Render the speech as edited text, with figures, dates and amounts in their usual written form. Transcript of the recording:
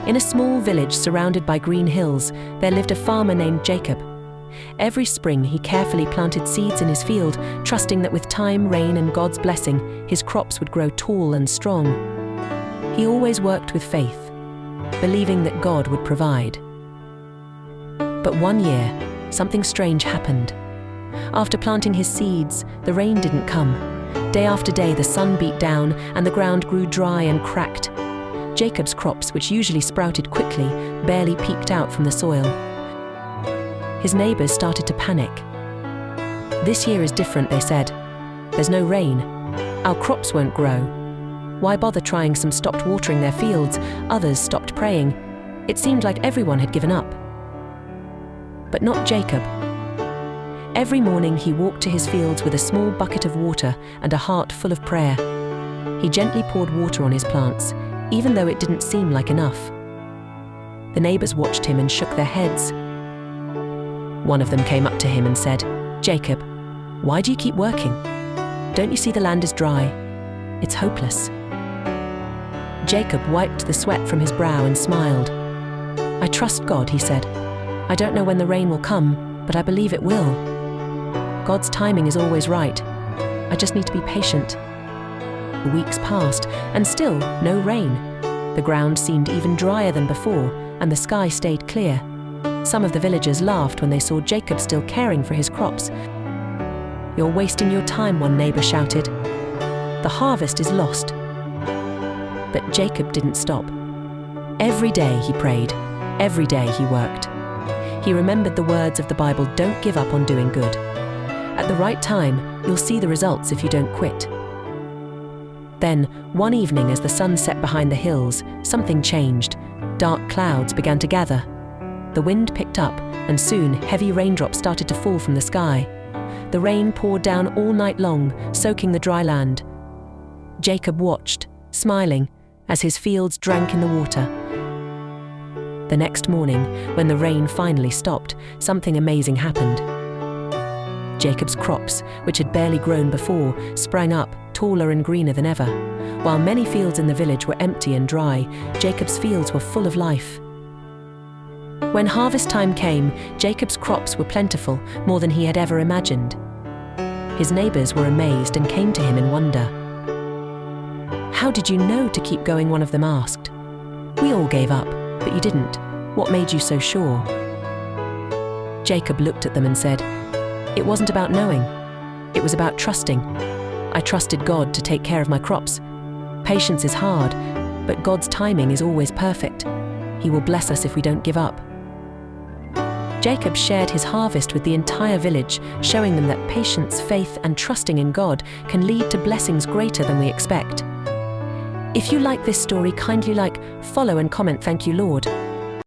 In a small village surrounded by green hills, there lived a farmer named Jacob. Every spring he carefully planted seeds in his field, trusting that with time, rain, and God's blessing, his crops would grow tall and strong. He always worked with faith, believing that God would provide. But one year, something strange happened. After planting his seeds, the rain didn't come. Day after day, the sun beat down and the ground grew dry and cracked. Jacob's crops, which usually sprouted quickly, barely peeked out from the soil. His neighbors started to panic. "This year is different," they said. "There's no rain. Our crops won't grow." Why bother trying? Some stopped watering their fields, others stopped praying. It seemed like everyone had given up. But not Jacob. Every morning he walked to his fields with a small bucket of water and a heart full of prayer. He gently poured water on his plants, even though it didn't seem like enough. The neighbors watched him and shook their heads. One of them came up to him and said, "Jacob, why do you keep working? Don't you see the land is dry? It's hopeless." Jacob wiped the sweat from his brow and smiled. "I trust God," he said. "I don't know when the rain will come, but I believe it will. God's timing is always right. I just need to be patient." The weeks passed, and still no rain. The ground seemed even drier than before, and the sky stayed clear. Some of the villagers laughed when they saw Jacob still caring for his crops. "You're wasting your time," one neighbor shouted. "The harvest is lost." But Jacob didn't stop. Every day he prayed. Every day he worked. He remembered the words of the Bible, "Don't give up on doing good. At the right time, you'll see the results if you don't quit." Then, one evening as the sun set behind the hills, something changed. Dark clouds began to gather. The wind picked up, and soon heavy raindrops started to fall from the sky. The rain poured down all night long, soaking the dry land. Jacob watched, smiling, as his fields drank in the water. The next morning, when the rain finally stopped, something amazing happened. Jacob's crops, which had barely grown before, sprang up, taller and greener than ever. While many fields in the village were empty and dry, Jacob's fields were full of life. When harvest time came, Jacob's crops were plentiful, more than he had ever imagined. His neighbors were amazed and came to him in wonder. "How did you know to keep going?" one of them asked. "We all gave up, but you didn't. What made you so sure?" Jacob looked at them and said, "It wasn't about knowing. It was about trusting. I trusted God to take care of my crops. Patience is hard, but God's timing is always perfect. He will bless us if we don't give up." Jacob shared his harvest with the entire village, showing them that patience, faith, and trusting in God can lead to blessings greater than we expect. If you like this story, kindly like, follow, and comment. Thank you, Lord.